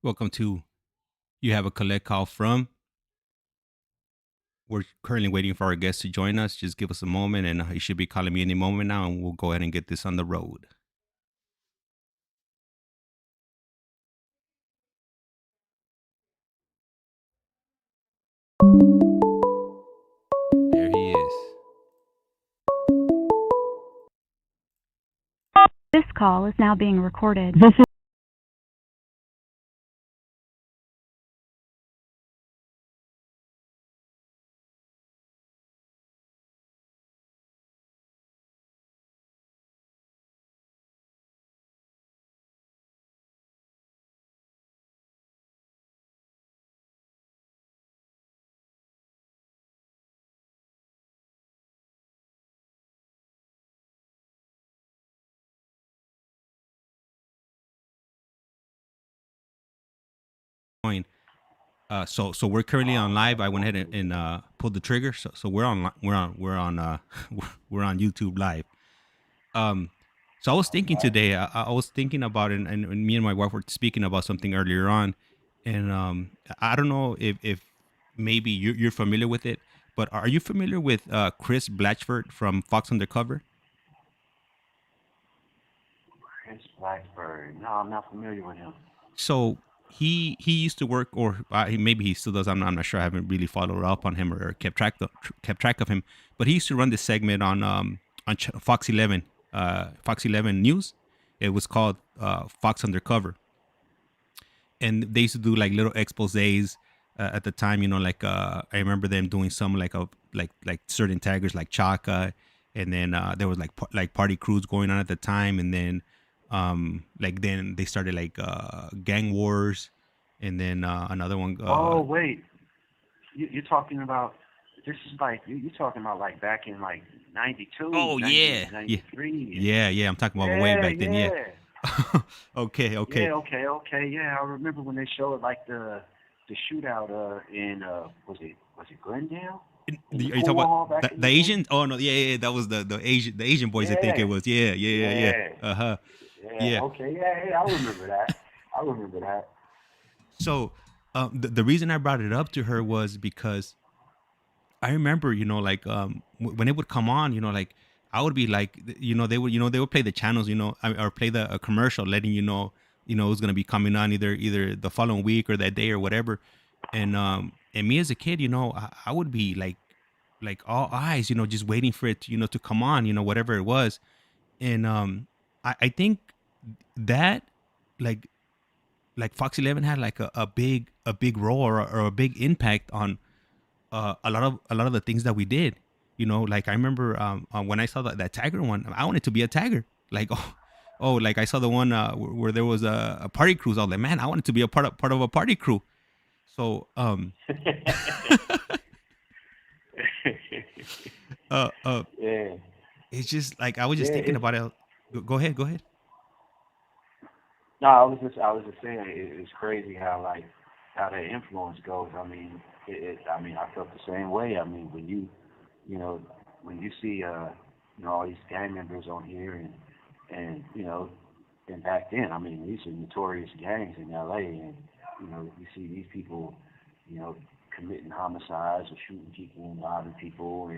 Welcome to You Have a Collect Call from. We're currently waiting for our guest to join us. Just give us a moment, and he should be calling me any moment now, and we'll go ahead and get this on the road. There he is. This call is now being recorded. Join. So we're currently on live. I went ahead and pulled the trigger. So we're on we're on YouTube live. Um, so I was thinking today. I was thinking about it, and me and my wife were speaking about something earlier on, and I don't know if maybe you're familiar with it, but are you familiar with Chris Blatchford from Fox Undercover? Chris Blackbird. No, I'm not familiar with him. So he used to work, or maybe he still does. I'm not sure. I haven't really followed up on him or kept track of him. But he used to run this segment on Fox 11, Fox 11 News. It was called Fox Undercover, and they used to do like little exposés at the time. Like I remember them doing some like certain taggers like Chaka, and then there was like party crews going on at the time, and then like then they started like gang wars, and then another one. Oh wait, you're talking about this is like you're talking about like back in like 92, Oh 90, yeah, yeah, 93. yeah. I'm talking about way Yeah, back then. Yeah. yeah, Okay, okay. yeah. Okay. Yeah, I remember when they showed like the shootout in was it Glendale in the Are you talking pool about hall back in the the day? Asian? Oh no, yeah. That was the Asian boys. I think it Yeah, was. Yeah. yeah, Uh huh. yeah. Yeah. Okay, yeah. I remember that. I remember that. So the reason I brought it up to her was because I remember, like when it would come on, like I would be like, they would play the channels, or play the a commercial letting it was gonna be coming on either the following week or that day or whatever. And me as a kid, I would be like all eyes, just waiting for it, to come on, whatever it was. And I think that like Fox 11 had like a big role or a big impact on a lot of the things that we did. Like I remember when I saw that Tiger one, I wanted to be a Tiger. Like like I saw the one where there was a party cruise. I was like, man, I wanted to be a part of a party crew. So uh, uh, Yeah, it's just like I was yeah. just thinking It's about it. Go ahead, go ahead. no. I was just saying it's crazy how that influence goes. I mean, I mean, I felt the same way. I mean, you know, when you see all these gang members on here and and back then, I mean, these are notorious gangs in LA, and you see these people, you know, committing homicides or shooting people and robbing people,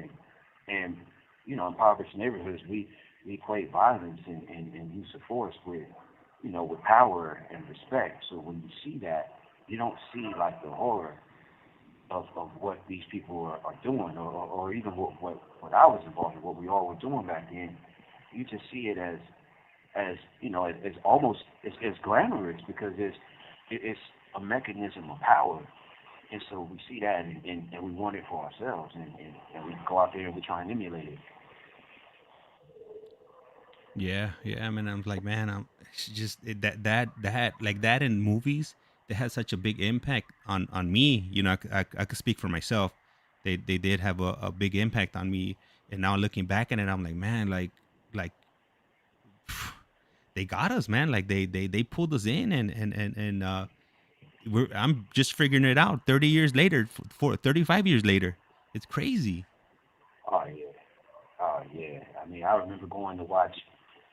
and impoverished neighborhoods, we equate violence and use of force with power and respect. So when you see that, you don't see like the horror of what these people are doing, or even what I was involved in, what we all were doing back then. You just see it as as almost as glamorous because it's a mechanism of power, and so we see that and we want it for ourselves, and we go out there and we try and emulate it. Yeah. I mean, I'm like, man, it's just that like that in movies, they had such a big impact on me. I could speak for myself. They did have a big impact on me. And now looking back at it, I'm like, man, like they got us, man. Like they pulled us in, and I'm just figuring it out 30 years later, for 35 years later. It's crazy. Oh yeah, oh yeah. I mean, I remember going to watch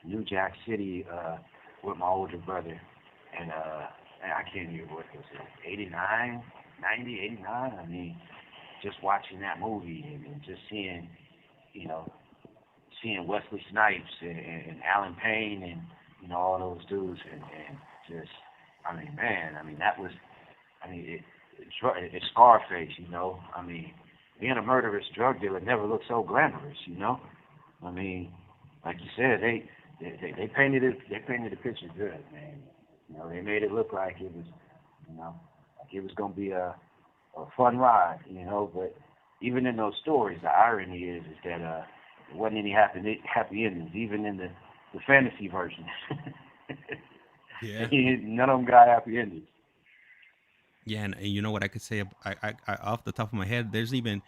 New Jack City with my older brother, and I can't even, what was it, 89, 90, 89? I mean, just watching that movie and just seeing, you know, seeing Wesley Snipes and Alan Payne and, all those dudes and just, I mean, man, I mean, that was, I mean, it's Scarface, I mean, being a murderous drug dealer never looked so glamorous. I mean, like you said, they painted the picture good, man. They made it look like it was, like it was gonna be a fun ride, But even in those stories, the irony is that there wasn't any happy endings, even in the fantasy version. Yeah. None of them got happy endings. Yeah, and you know what I could say? I off the top of my head, there's even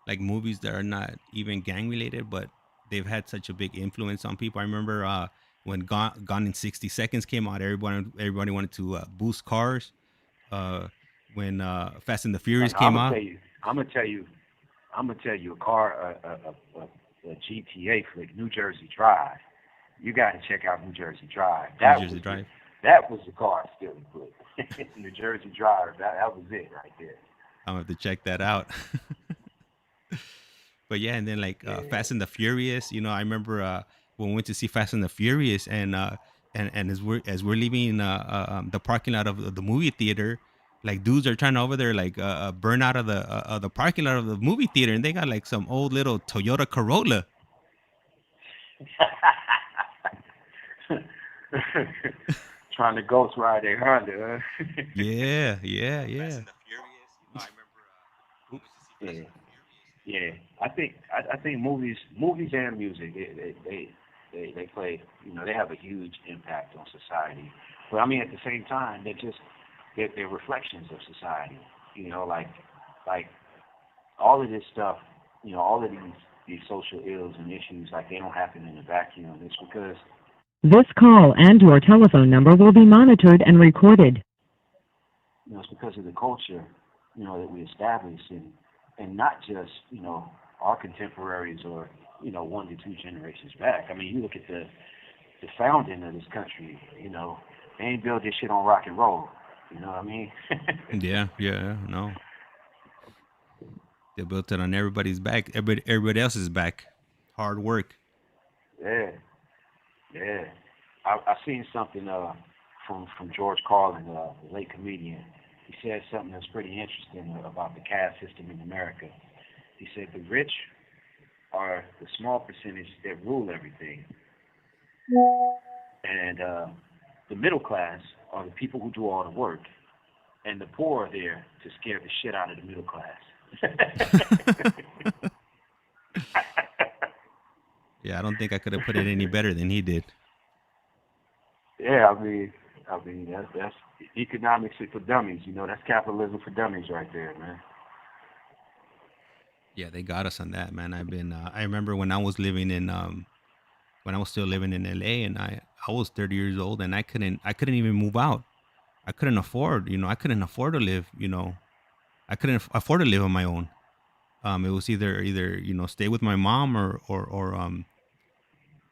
like movies that are not even gang related, but they've had such a big influence on people. I remember when Gone in 60 Seconds came out, everybody wanted to boost cars. Uh, when Fast and the Furious And came out, I'm gonna tell you a car, a GTA flick, New Jersey Drive. You got to check out New Jersey Drive. New Jersey Drive. That was the car stealing flick. New Jersey Drive. That was it right there. I'm gonna have to check that out. But yeah, and then like Yeah. Fast and the Furious. I remember when we went to see Fast and the Furious, and as we're leaving the parking lot of the movie theater, like dudes are trying to over there like burn out of the parking lot of the movie theater, and they got like some old little Toyota Corolla. Trying to ghost ride their Honda. Huh? Yeah, yeah, yeah. I remember we went to see Fast Yeah. and the Furious. Yeah, I think movies and music they play, they have a huge impact on society. But I mean at the same time they're reflections of society. Like all of this stuff, all of these social ills and issues, like they don't happen in a vacuum. It's because This call and your telephone number will be monitored and recorded. it's because of the culture, that we establish, and not just our contemporaries or 1 to 2 generations back. I mean, you look at the founding of this country. They ain't built this shit on rock and roll. You know what I mean? Yeah, yeah, no, they built it on everybody's back, everybody else's back, hard work. Yeah, yeah. I seen something from George Carlin, the late comedian. He said something that's pretty interesting about the caste system in America. He said the rich are the small percentage that rule everything, and the middle class are the people who do all the work, and the poor are there to scare the shit out of the middle class. Yeah, I don't think I could have put it any better than he did. Yeah, that's economics for dummies. That's capitalism for dummies right there, man. Yeah, they got us on that, man. I remember when I was living in when I was still living in LA, and I was 30 years old, and I couldn't even move out. I couldn't afford to live, I couldn't afford to live on my own. It was either stay with my mom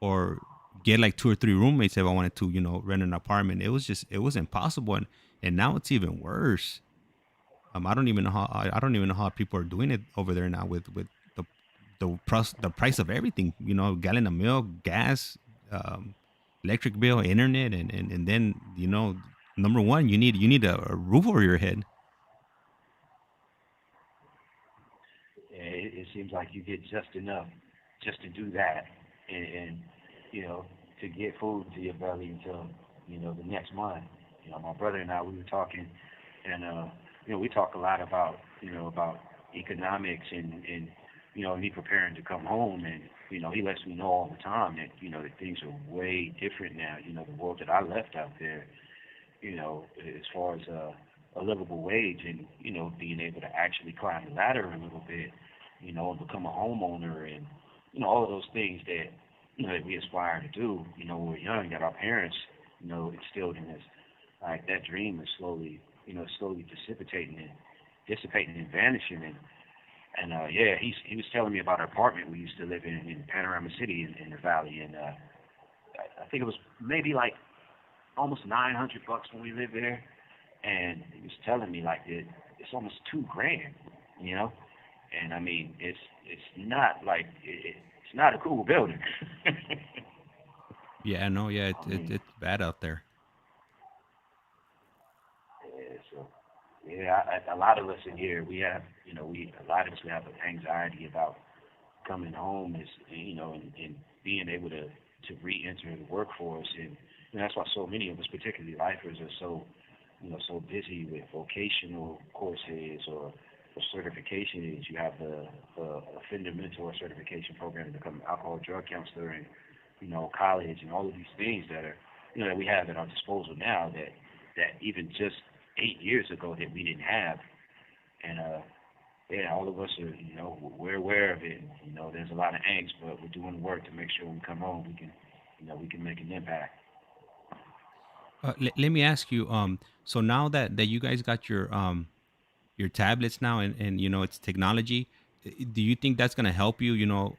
or get like 2 or 3 roommates if I wanted to, rent an apartment. It was impossible, and now it's even worse. I don't even know how people are doing it over there now with the the price of everything. Gallon of milk, gas, um, electric bill, internet, and then number one, you need a roof over your head. Yeah, it seems like you get just enough just to do that, and you know to get food to your belly until the next month. My brother and I, we were talking, and we talk a lot about about economics and me preparing to come home, and he lets me know all the time that that things are way different now. The world that I left out there, as far as a livable wage and being able to actually climb the ladder a little bit, and become a homeowner, and all of those things that that we aspire to do, when we're young, that our parents instilled in us. Like that dream is slowly dissipating and vanishing, and yeah, he was telling me about an apartment we used to live in Panorama City in the Valley, and I think it was maybe like almost $900 when we lived there, and he was telling me like it's almost $2,000, you know. And I mean, it's not like it's not a cool building. Yeah, no, yeah, I mean, it's bad out there. yeah, so yeah, a lot of us in here, we have, you know, we a lot of us we have anxiety about coming home is, you know, and being able to re-enter the workforce, and that's why so many of us, particularly lifers, are so, you know, so busy with vocational courses or certifications. You have the offender mentor certification program to become an alcohol drug counselor, and you know, college, and all of these things that are, you know, that we have at our disposal now that even just 8 years ago that we didn't have. And yeah, all of us are, you know, we're aware of it. You know, there's a lot of angst, but we're doing the work to make sure when we come home, we can, you know, we can make an impact. Let me ask you. So now that you guys got your tablets now, and it's technology, do you think that's going to help you,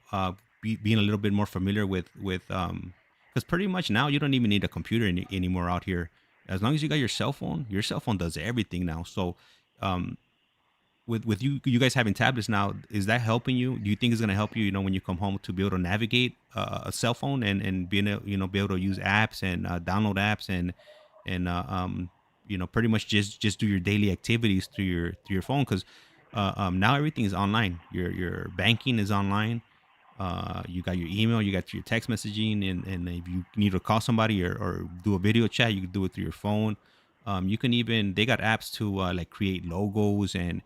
being a little bit more familiar with because pretty much now you don't even need a computer anymore out here. As long as you got your cell phone does everything now. So um with you guys having tablets now, is that helping you? Do you think it's going to help you, when you come home, to be able to navigate a cell phone, and being able, be able to use apps and download apps, and pretty much just do your daily activities through your phone? Because now everything is online. Your banking is online. You got your email, you got your text messaging, and if you need to call somebody, or do a video chat, you can do it through your phone. You can even, they got apps to like create logos, and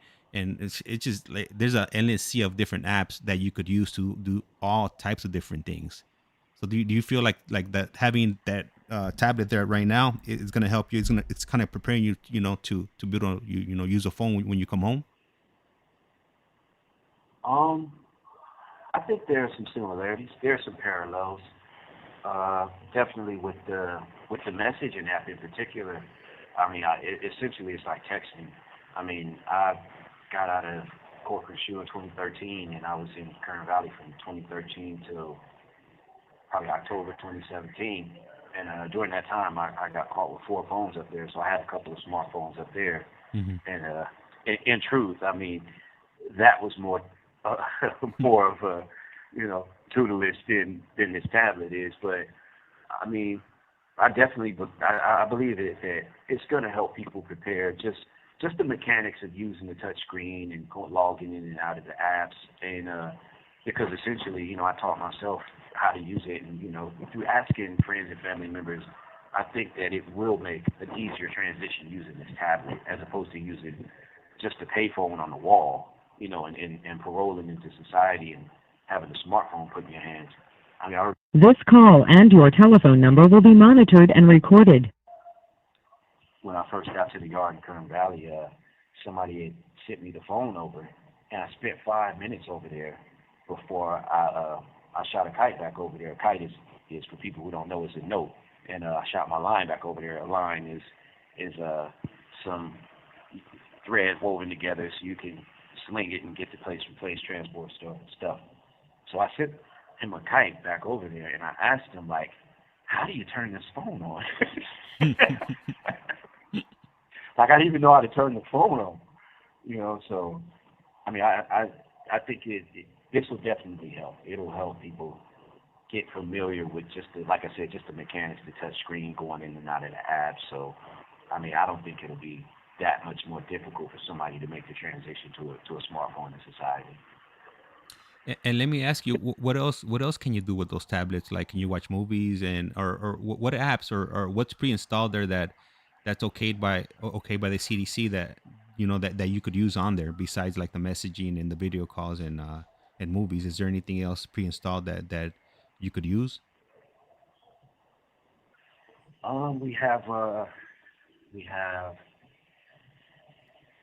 it's just like there's an endless sea of different apps that you could use to do all types of different things. So do you feel like that, having that tablet there right now is going to help you? It's kind of preparing you, to be able to use a phone when you come home. Um, I think there are some similarities. There are some parallels. Definitely with the messaging app in particular. I mean, essentially it's like texting. I mean, I got out of corporate shoe in 2013, and I was in Kern Valley from 2013 till probably October 2017. And during that time, I got caught with four phones up there, so I had a couple of smartphones up there. Hmm. And in truth, I mean, that was more uh, more of a, you know, tutelage than this tablet is. But I mean, I definitely, I believe that it's going to help people prepare just the mechanics of using the touch screen and logging in and out of the apps, and because essentially, you know, I taught myself how to use it, and you know, through asking friends and family members, I think that it will make an easier transition using this tablet as opposed to using just a payphone on the wall, you know, and paroling into society and having a smartphone put in your hands. I mean, This call and your telephone number will be monitored and recorded. when I first got to the yard in Kern Valley, somebody had sent me the phone over, and I spent 5 minutes over there before I shot a kite back over there. A kite is for people who don't know, is a note, and I shot my line back over there. A line is some thread woven together so you can sling it and get to place from place, transport stuff. So I sent him a kite back over there, and I asked him like, how do you turn this phone on? Like I didn't even know how to turn the phone on, you know. So I mean, I think this will definitely help. It'll help people get familiar with just the, like I said, just the mechanics, the touch screen going in and out of the app. So I mean, I don't think it'll be that much more difficult for somebody to make the transition to a smartphone in society. And let me ask you, what else can you do with those tablets? Like, can you watch movies, and or what apps, or what's pre-installed there that's okay by the CDC, that that you could use on there, besides like the messaging and the video calls and movies? Is there anything else pre-installed that you could use? We have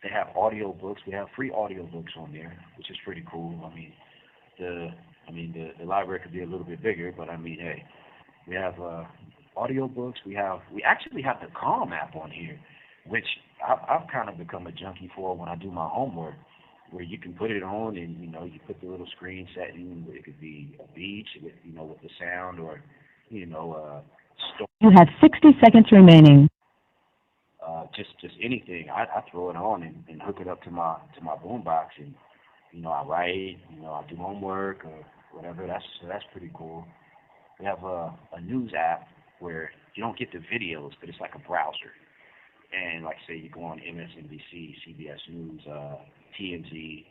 they have audio books. We have free audio books on there, which is pretty cool. The the library could be a little bit bigger, but I mean, hey, we have audio books. We actually have the Calm app on here, which I've kind of become a junkie for when I do my homework, where you can put it on, and you know, you put the little screen setting. It could be a beach with, you know, with the sound, or you know, You have 60 seconds remaining. just anything. I throw it on and hook it up to my boombox, and I write, I do homework or whatever. That's pretty cool. We have a news app where you don't get the videos, but it's like a browser. And like say you go on MSNBC, CBS News, TMZ,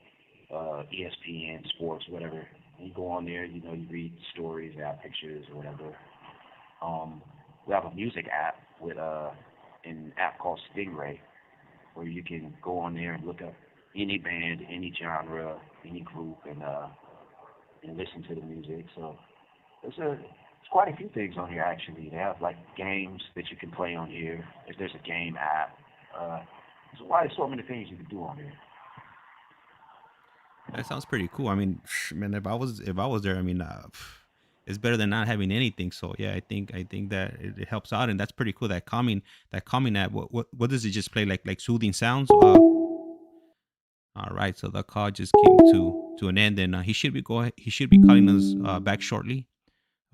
ESPN, sports, whatever. And you go on there, you read stories, add pictures or whatever. We have a music app with an app called Stingray, where you can go on there and look up any band, any genre, any group, and listen to the music. So there's quite a few things on here actually. They have like games that you can play on here. If there's a game app, there's so many things you can do on here. That sounds pretty cool. I mean, man, if I was there, I mean, it's better than not having anything. So yeah, I think that it helps out, and that's pretty cool. That calming app. What does it just play like soothing sounds? All right, so the call just came to an end, and he should be calling us back shortly.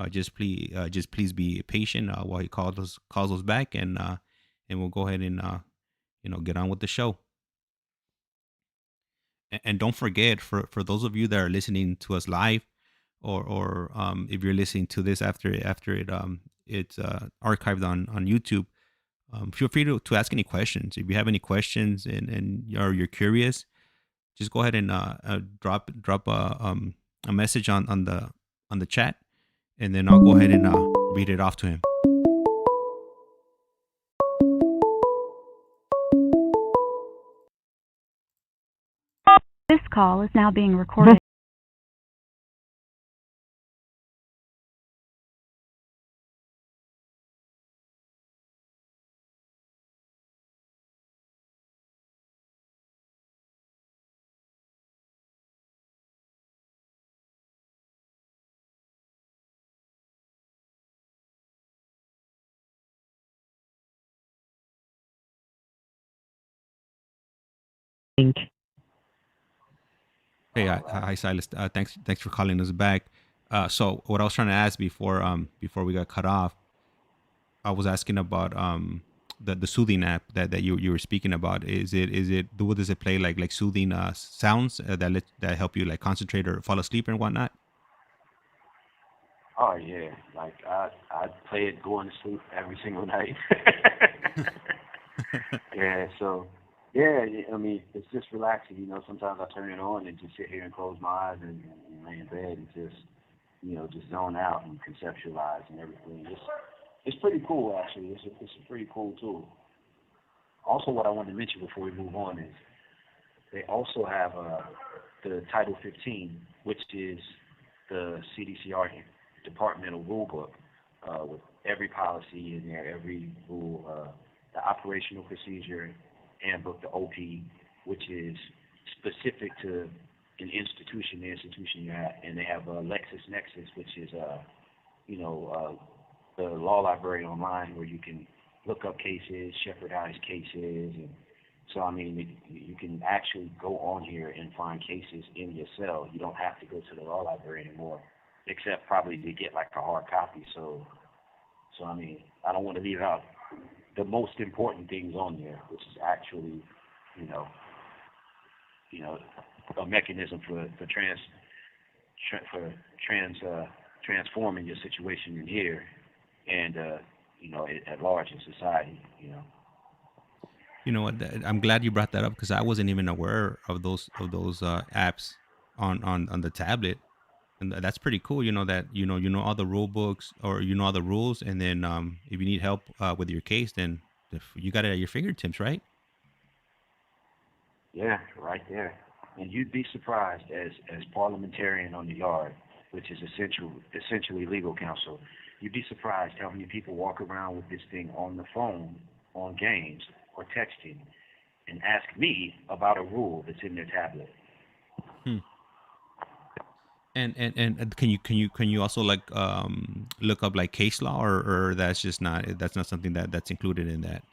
Just please be patient while he calls us back, and we'll go ahead and get on with the show. And don't forget, for those of you that are listening to us live, or if you're listening to this after it's archived on YouTube, feel free to ask any questions. If you have any questions and you're curious, just go ahead and drop a message on the chat, and then I'll go ahead and read it off to him. This call is now being recorded. Hey, hi Silas. Thanks for calling us back. So what I was trying to ask before we got cut off, I was asking about the soothing app that you were speaking about. Is it what does it play like soothing sounds that help you like concentrate or fall asleep and whatnot? Oh yeah, like I play it going to sleep every single night. Yeah, so I mean it's just relaxing. Sometimes I turn it on and just sit here and close my eyes and lay in bed and just just zone out and conceptualize and everything. It's pretty cool actually. It's a pretty cool tool. Also, what I wanted to mention before we move on is they also have the Title 15, which is the CDCR departmental rule book with every policy in there, every rule, the operational procedure handbook, the OP, which is specific to an institution, the institution you're at, and they have LexisNexis, which is you know the law library online where you can look up cases, shepherdize cases, and so I mean you can actually go on here and find cases in your cell. You don't have to go to the law library anymore, except probably to get like a hard copy. So I mean I don't want to leave out the most important things on there, which is actually you know you know a mechanism for transforming your situation in here and at large in society. You know what? I'm glad you brought that up because I wasn't even aware of those apps on the tablet, and that's pretty cool. You know that you know all the rule books, or you know all the rules, and then if you need help with your case, then if you got it at your fingertips, right? Yeah, right there. And you'd be surprised as parliamentarian on the yard, which is essentially legal counsel. You'd be surprised how many people walk around with this thing on the phone, on games, or texting, and ask me about a rule that's in their tablet. Hmm. And can you also like look up like case law, or that's not something that's included in that.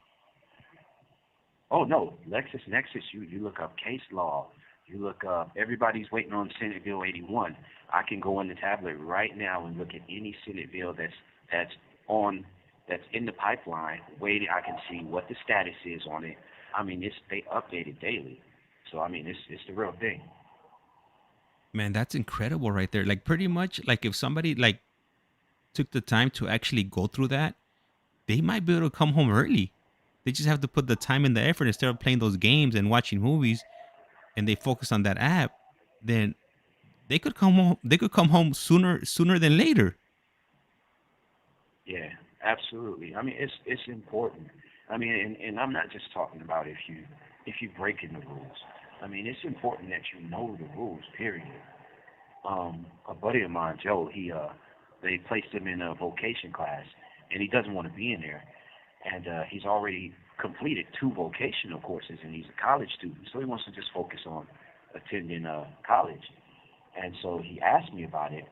Oh no, LexisNexis. You look up case law. You look up. Everybody's waiting on Senate Bill 81. I can go on the tablet right now and look at any Senate bill that's on that's in the pipeline waiting. I can see what the status is on it. I mean, they update it daily. So I mean, it's the real thing. Man, that's incredible right there. Like pretty much like if somebody like took the time to actually go through that, they might be able to come home early. They just have to put the time and the effort instead of playing those games and watching movies, and they focus on that app. Then they could come home. They could come home sooner than later. Yeah, absolutely. I mean, it's important. I mean, and I'm not just talking about if you breaking the rules. I mean, it's important that you know the rules. Period. A buddy of mine, Joe, they placed him in a vocation class, and he doesn't want to be in there. And he's already completed two vocational courses, and he's a college student, so he wants to just focus on attending college. And so he asked me about it,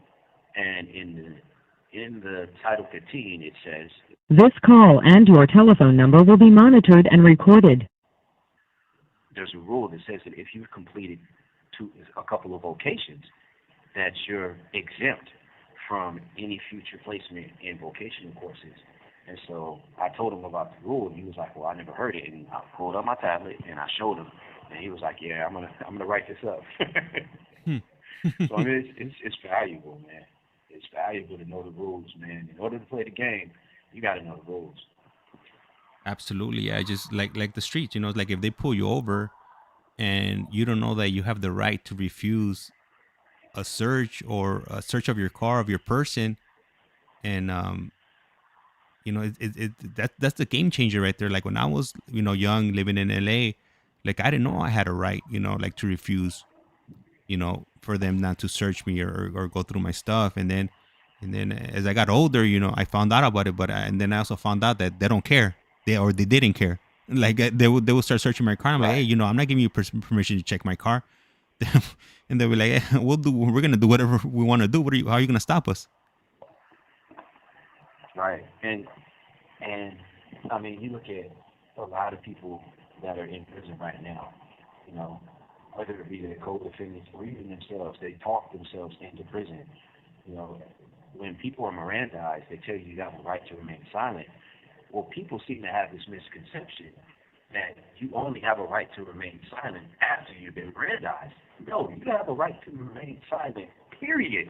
and in the Title 15 it says This call and your telephone number will be monitored and recorded. there's a rule that says that if you've completed a couple of vocations, that you're exempt from any future placement in vocational courses. And so I told him about the rule, and he was like, "Well, I never heard it." And I pulled up my tablet and I showed him, and he was like, "Yeah, I'm gonna write this up." Hmm. So I mean, it's valuable, man. It's valuable to know the rules, man. In order to play the game, you got to know the rules. Absolutely. I just like the streets. It's like if they pull you over and you don't know that you have the right to refuse a search or a search of your car of your person, and that's the game changer right there. Like when I was young living in LA, like I didn't know I had a right, like to refuse, for them not to search me or go through my stuff. And then as I got older, I found out about it, and then I also found out that they don't care, they didn't care. Like they would start searching my car. I'm like, hey, Right, I'm not giving you permission to check my car. And they'll be like, hey, we're gonna do whatever we want to do. How are you gonna stop us? right. And I mean, you look at a lot of people that are in prison right now. You know, whether it be their co-defendants or even themselves, they talk themselves into prison. You know, when people are Mirandized, they tell you you have a right to remain silent. Well, people seem to have this misconception that you only have a right to remain silent after you've been Mirandized. No, you have a right to remain silent, period.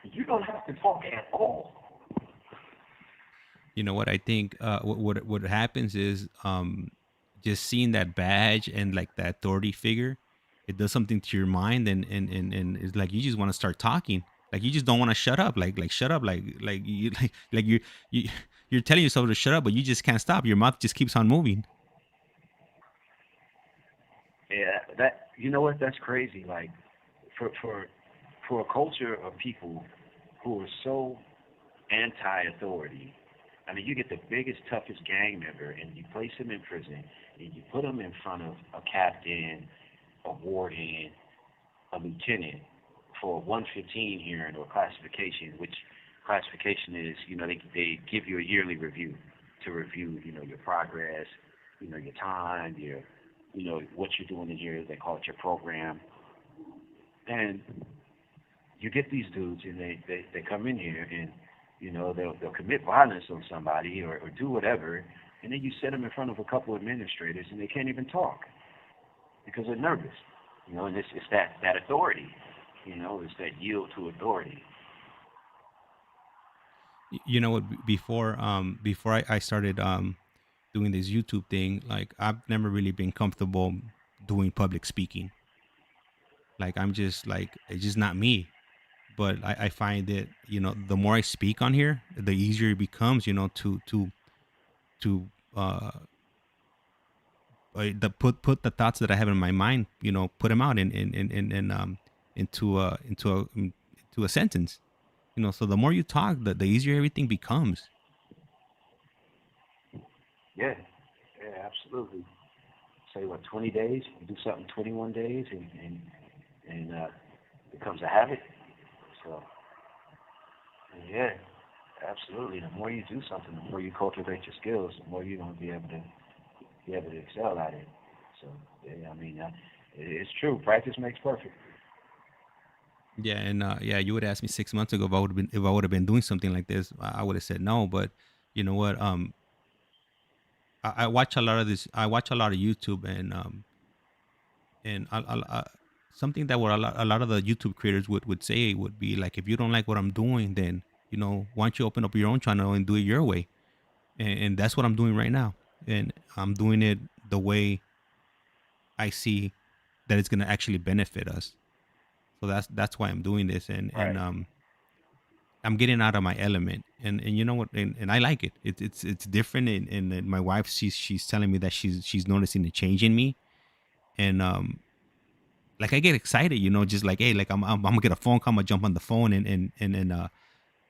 You don't have to talk at all. You know what I think? What happens is just seeing that badge and like that authority figure, it does something to your mind, and it's like you just want to start talking. Like you just don't want to shut up. Like shut up. Like you like you you're telling yourself to shut up, but you just can't stop. Your mouth just keeps on moving. Yeah, that you know what? That's crazy. Like for for for a culture of people who are so anti-authority. I mean, you get the biggest, toughest gang member, and you place him in prison, and you put him in front of a captain, a warden, a lieutenant for a 115 hearing or classification, which classification is, they give you a yearly review to review, your progress, your time, what you're doing in here. They call it your program. And you get these dudes, and they come in here, and they'll commit violence on somebody or do whatever, and then you set them in front of a couple of administrators, and they can't even talk because they're nervous. And it's that authority. It's that yield to authority. You know what? Before I started doing this YouTube thing, like I've never really been comfortable doing public speaking. Like I'm just like it's just not me. But I find that the more I speak on here, the easier it becomes. To put the thoughts that I have in my mind, put them out in into into a sentence. So the more you talk, the easier everything becomes. Yeah, yeah, absolutely. Say what, 20 days? You do something 21 days, and becomes a habit. So yeah, absolutely. The more you do something, the more you cultivate your skills, the more you're gonna be able to excel at it. So yeah, I mean, it's true. Practice makes perfect. Yeah, and yeah, you would ask me 6 months ago if I would have been doing something like this. I would have said no, but You know what? I watch a lot of this. I watch a lot of YouTube, and something that what a lot of the YouTube creators would say would be like, if you don't like what I'm doing, then why don't you open up your own channel and do it your way? And that's what I'm doing right now, and I'm doing it the way I see that it's gonna actually benefit us. So that's why I'm doing this, and Right. I'm getting out of my element, and you know what, and I like it. It's different, and my wife, she's telling me that she's noticing a change in me, and like I get excited, just like, hey, like I'm gonna get a phone call, I'm gonna jump on the phone, and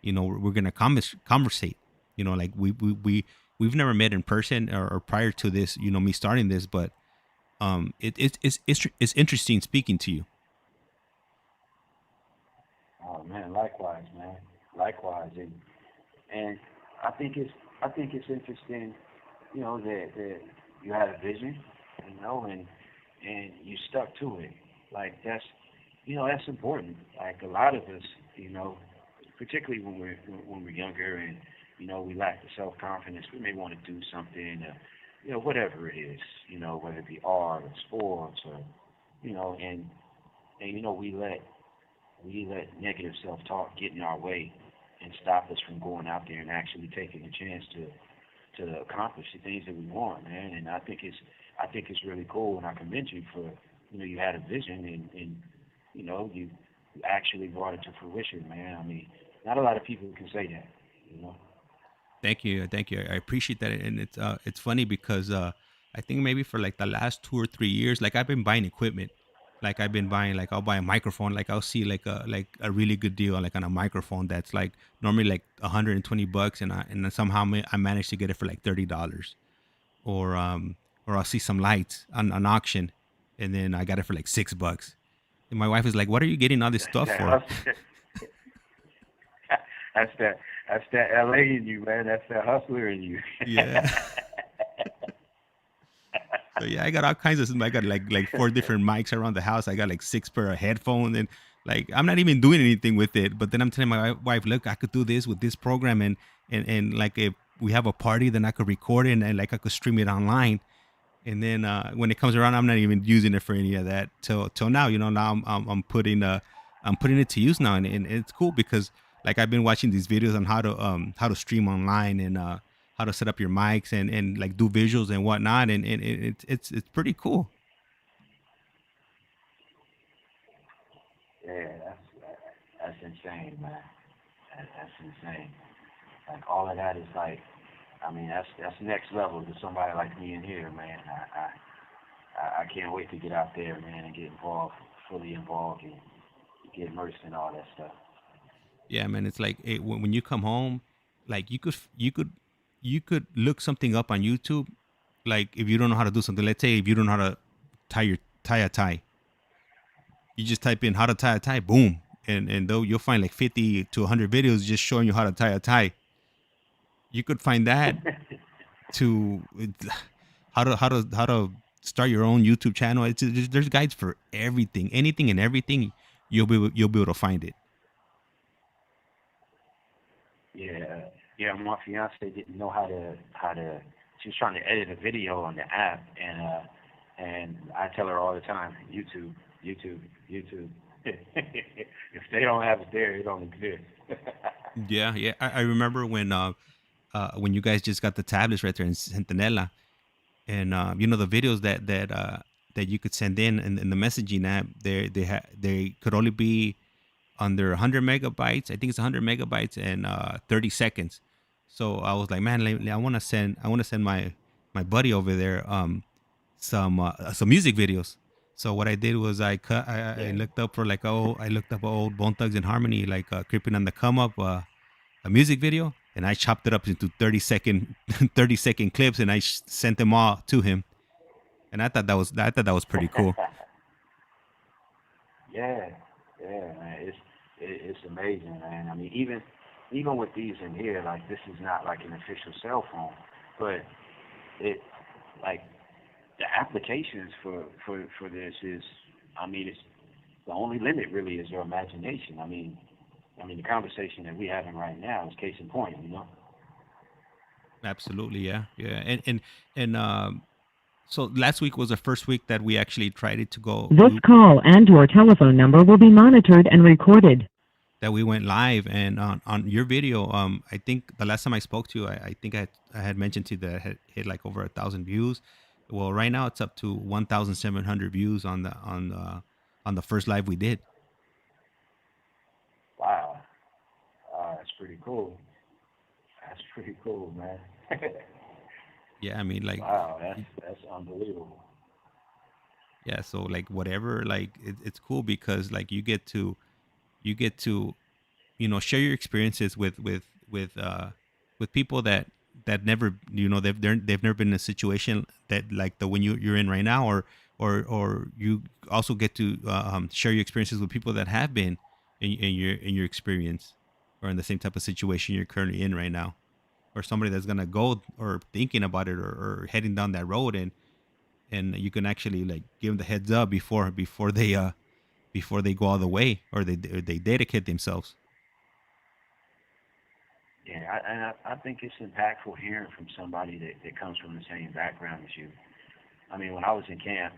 we're gonna conversate, like we've never met in person, or prior to this, me starting this, but it's interesting speaking to you. Oh man, likewise, man. Likewise, and I think it's I think it's interesting, that you had a vision, and you stuck to it. Like that's important. Like a lot of us, particularly when we're younger and we lack the self confidence, we may want to do something, whatever it is, whether it be art or sports or and we let negative self talk get in our way and stop us from going out there and actually taking a chance to accomplish the things that we want, man. And I think it's really cool, and I commend you for you had a vision, and you actually brought it to fruition, man. I mean, not a lot of people can say that, you know. Thank you, thank you. I appreciate that, and it's funny because I think maybe for like the last 2 or 3 years, like I've been buying equipment. Like I've been buying, like I'll buy a microphone, like I'll see like a really good deal like on a microphone that's like normally like $120, and then somehow I managed to get it for like $30, or I'll see some lights on auction, and then I got it for like $6. And my wife is like, "What are you getting all this stuff That for?" hustler, that's that LA in you, man. That's that hustler in you. Yeah. So yeah, I got all kinds of. I got like four different mics around the house. I got like six pair of headphones, and like I'm not even doing anything with it. But then I'm telling my wife, look, I could do this with this program, and like if we have a party, then I could record it, and like I could stream it online. And then when it comes around, I'm not even using it for any of that till now. Now I'm putting it to use now, and it's cool because like I've been watching these videos on how to stream online, and how to set up your mics, and like do visuals and whatnot, and it's pretty cool. Yeah, that's insane, man. That's insane. Like all of that is like, I mean, that's next level to somebody like me in here, man. I can't wait to get out there, man, and get involved, fully involved, and get immersed in all that stuff. Yeah, man. It's like when you come home, like you could look something up on YouTube. Like if you don't know how to do something, let's say if you don't know how to tie a tie, you just type in how to tie a tie, boom, and though you'll find like 50 to 100 videos just showing you how to tie a tie. You could find that to how to start your own YouTube channel. There's guides for everything, anything and everything. You'll be able to find it. Yeah, yeah. My fiance didn't know how to. She was trying to edit a video on the app, and I tell her all the time, YouTube, YouTube, YouTube. If they don't have it there, it don't exist. Yeah, yeah. I remember when you guys just got the tablets right there in Centinela, and the videos that you could send in the messaging app. They could only be under 100 megabytes. I think it's 100 megabytes and 30 seconds. So I was like, man, I want to send my buddy over there some music videos. So what I did was I Yeah. looked up for like, I looked up old Bone Thugs and Harmony, like creeping on the come up, a music video, and I chopped it up into 30-second 30-second clips, and I sent them all to him. And I thought that was pretty cool. Yeah, yeah, man. It's amazing, man. I mean, even with these in here, like this is not like an official cell phone, but it like the applications for this is, I mean, it's the only limit really is your imagination. I mean, the conversation that we're having right now is case in point, you know. Absolutely, yeah, yeah. And so last week was the first week that we actually tried it to go. This call and your telephone number will be monitored and recorded. That we went live, and on your video, I think the last time I spoke to you, I think I had mentioned to you that I had hit like over 1,000 views. Well, right now it's up to 1,700 views on the first live we did. Wow. That's pretty cool. That's pretty cool, man. Yeah, I mean, like, Wow, that's unbelievable. yeah. So like whatever, like it's cool because like you get to share your experiences with people that never they've never been in a situation that like the one you're in right now, or you also get to share your experiences with people that have been in your experience or in the same type of situation you're currently in right now, or somebody that's gonna go or thinking about it, or heading down that road, and you can actually like give them the heads up before they go all the way, or they dedicate themselves. Yeah, I think it's impactful hearing from somebody that comes from the same background as you. I mean, when I was in camp,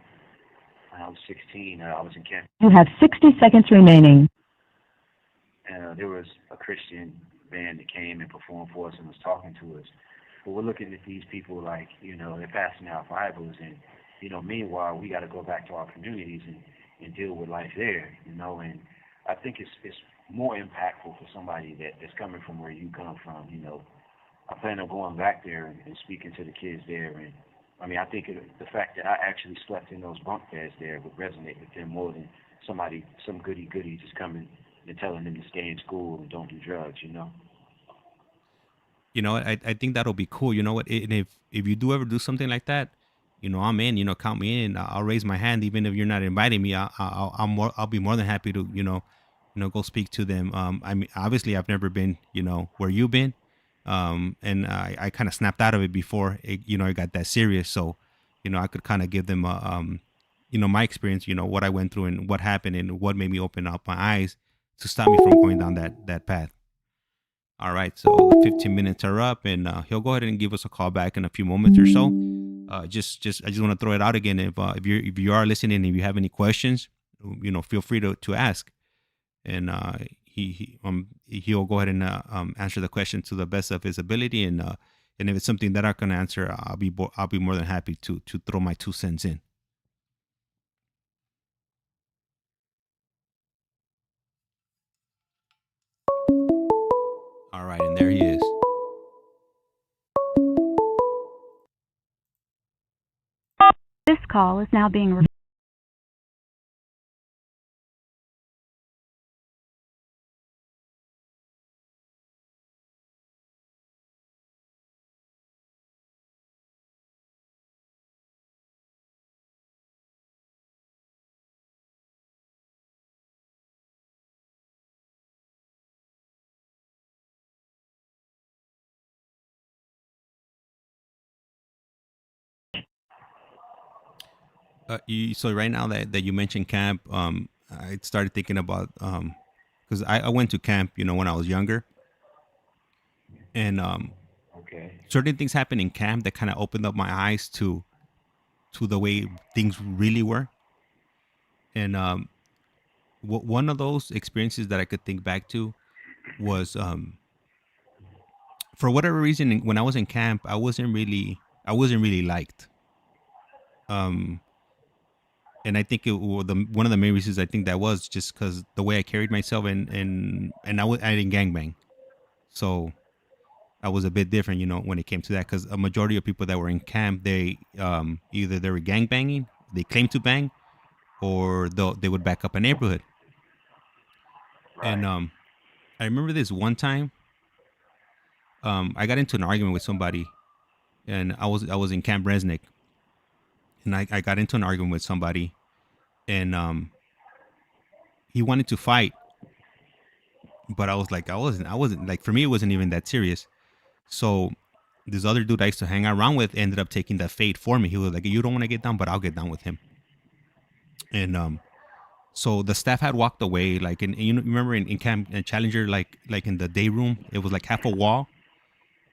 when I was 16, I was in camp, You have 60 seconds remaining. and there was a Christian band that came and performed for us and was talking to us. But we're looking at these people like, they're passing out Bibles, and meanwhile we got to go back to our communities and deal with life there, and I think it's more impactful for somebody that's coming from where you come from. I plan on going back there and speaking to the kids there, and I mean I think the fact that I actually slept in those bunk beds there would resonate with them more than some goody just coming and telling them to stay in school and don't do drugs. I think that'll be cool. You know what? And if you do ever do something like that, I'm in. Count me in. I'll raise my hand, even if you're not inviting me. I'll be more than happy to go speak to them. I mean, obviously, I've never been where you've been, and I kind of snapped out of it before it got that serious. So, I could kind of give them my experience, what I went through and what happened and what made me open up my eyes to stop me from going down that path. All right, so the 15 minutes are up, and he'll go ahead and give us a call back in a few moments or so. I just want to throw it out again. If you are listening, if you have any questions, feel free to ask, and he'll go ahead and answer the question to the best of his ability, and if it's something that I can answer, I'll be more than happy to throw my 2 cents in. All right, and there he is. This call is now being recorded. So right now that you mentioned camp, I started thinking about because I went to camp, when I was younger, and Okay. certain things happened in camp that kind of opened up my eyes to the way things really were. And one of those experiences that I could think back to was for whatever reason when I was in camp, I wasn't really liked. Um, and I think one of the main reasons I think that was just because the way I carried myself, and I didn't gangbang, so I was a bit different, when it came to that, because a majority of people that were in camp, they either they were gang banging, they claimed to bang, or they would back up a neighborhood. And Right. I remember this one time, I got into an argument with somebody, and I was in Camp Resnick, and I got into an argument with somebody, and he wanted to fight, but I was like, I wasn't like, for me it wasn't even that serious. So this other dude I used to hang around with ended up taking that fade for me. He was like, "You don't want to get down, but I'll get down with him." And so the staff had walked away, like, and you remember in camp Challenger, like in the day room, it was like half a wall,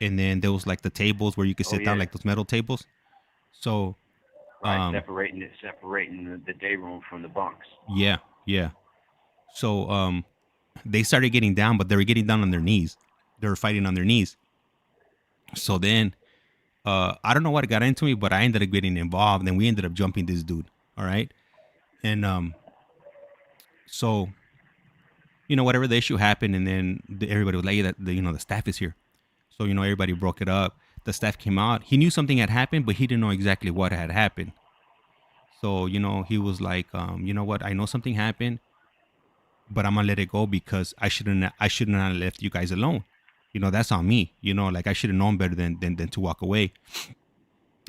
and then there was like the tables where you could Oh sit down, yeah. like those metal tables. So Right. um Separating the day room from the bunks. yeah, yeah. So they started getting down, but they were getting down on their knees. They were fighting on their knees. So then I don't know what got into me, but I ended up getting involved, and we ended up jumping this dude. All right, and so whatever the issue happened, and then everybody was like, "Hey, that the staff is here." So everybody broke it up. The staff came out. He knew something had happened, but he didn't know exactly what had happened. So he was like, you know what? I know something happened, but I'm gonna let it go because I shouldn't have left you guys alone. That's on me. Like I should have known better than to walk away.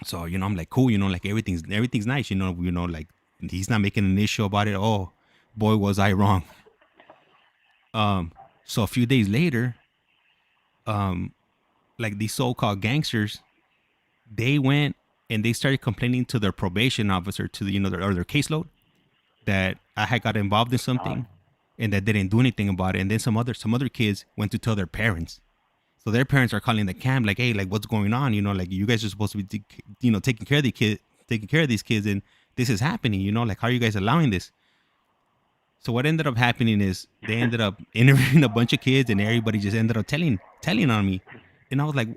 So I'm like, cool. Like everything's nice. Like he's not making an issue about it. Oh boy, was I wrong. Um, so a few days later, um, like these so-called gangsters, they went and they started complaining to their probation officer, to their caseload, that I had got involved in Uh, something, and that they didn't do anything about it. And then some other kids went to tell their parents. So their parents are calling the camp like, hey, like what's going on? Like you guys are supposed to be, taking care of these kids, and this is happening. Like how are you guys allowing this? So what ended up happening is they ended up interviewing a bunch of kids, and everybody just ended up telling on me. And I was like,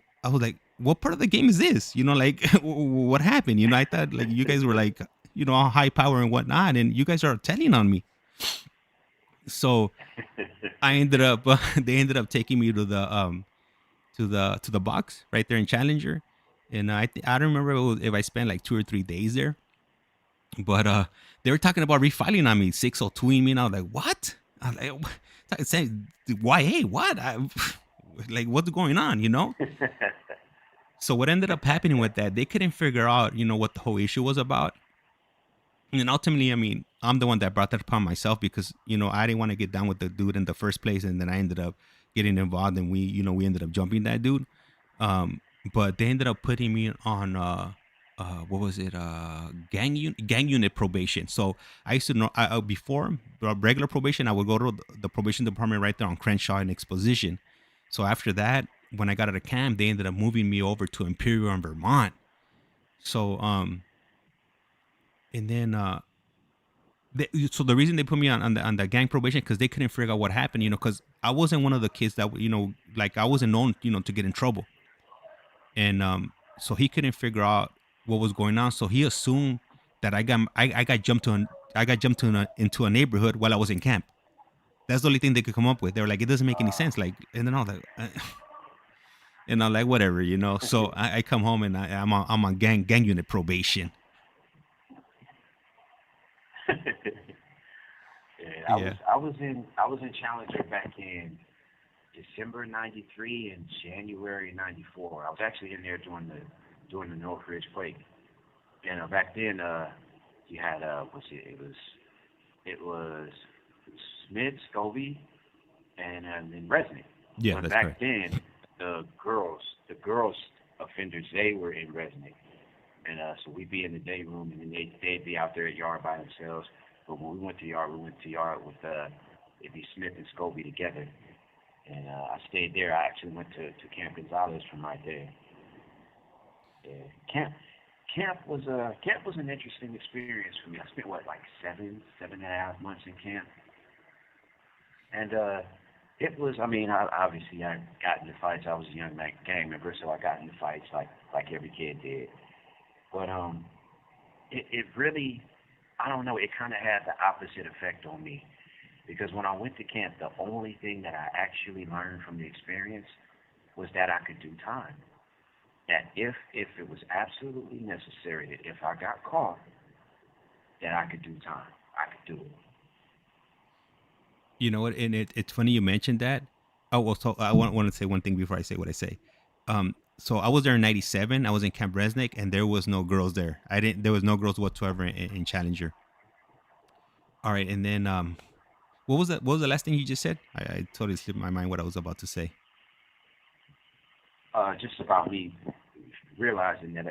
what part of the game is this? Like what happened? I thought like you guys were like, all high power and whatnot, and you guys are telling on me. So I ended up they ended up taking me to the box right there in Challenger, and I don't remember if I spent like 2 or 3 days there, but they were talking about refiling on me, 602ing me, and I was like, what? I was like, saying, why? Hey, what? Like, what's going on? So what ended up happening with that? They couldn't figure out, what the whole issue was about. And ultimately, I mean, I'm the one that brought that upon myself because I didn't want to get down with the dude in the first place, and then I ended up getting involved, and we ended up jumping that dude. Um, but they ended up putting me on what was it? Gang unit probation. So I used to know before regular probation, I would go to the probation department right there on Crenshaw and Exposition. So after that, when I got out of camp, they ended up moving me over to Imperial in Vermont. So and then so the reason they put me on the gang probation because they couldn't figure out what happened, because I wasn't one of the kids that like I wasn't known, to get in trouble, and so he couldn't figure out what was going on. So he assumed that I got jumped into a neighborhood while I was in camp. That's the only thing they could come up with. They were like, it doesn't make any sense. Like, and then I was like, and I'm like, whatever, So I come home and I'm on gang unit probation. yeah, Yeah. I was in Challenger back in December '93 and January '94. I was actually in there during the Northridge quake. And back then, you had what's it? It was Smith, Scobie, and then Resnick. Yeah, But that's back correct. then, the girls offenders, they were in Resnick, and so we'd be in the day room, and then they'd be out there at yard by themselves. But when we went to yard with it'd be Smith and Scobie together, and I stayed there. I actually went to Camp Gonzalez from right there. Yeah, camp was an interesting experience for me. I spent what like 7.5 months in camp, and it was. I mean, obviously I got into fights. I was a young gang member, so I got into fights like every kid did. But it really, I don't know. It kind of had the opposite effect on me because when I went to camp, the only thing that I actually learned from the experience was that I could do time. That if it was absolutely necessary, that if I got caught, that I could do time. I could do it. You know what? And it's funny you mentioned that. Oh, well, so I want to say one thing before I say what I say. So I was there in '97. I was in Camp Resnick, and there was no girls there. I didn't. There was no girls whatsoever in Challenger. All right, and then what was that? What was the last thing you just said? I totally slipped my mind what I was about to say. Just about me realizing that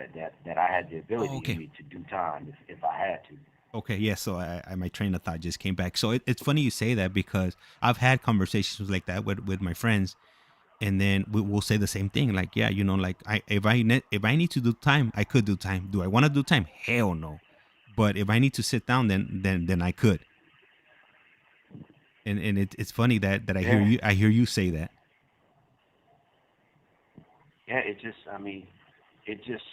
I had the Oh, ability in okay. me to do time if I had to. Okay, yeah. So my train of thought just came back. So it's funny you say that because I've had conversations like that with my friends, And then we'll say the same thing, like, yeah, like, if I need to do time, I could do time. Do I want to do time? Hell no. But if I need to sit down, then I could. And it's funny that Yeah, I hear you say that. yeah. It just, it just,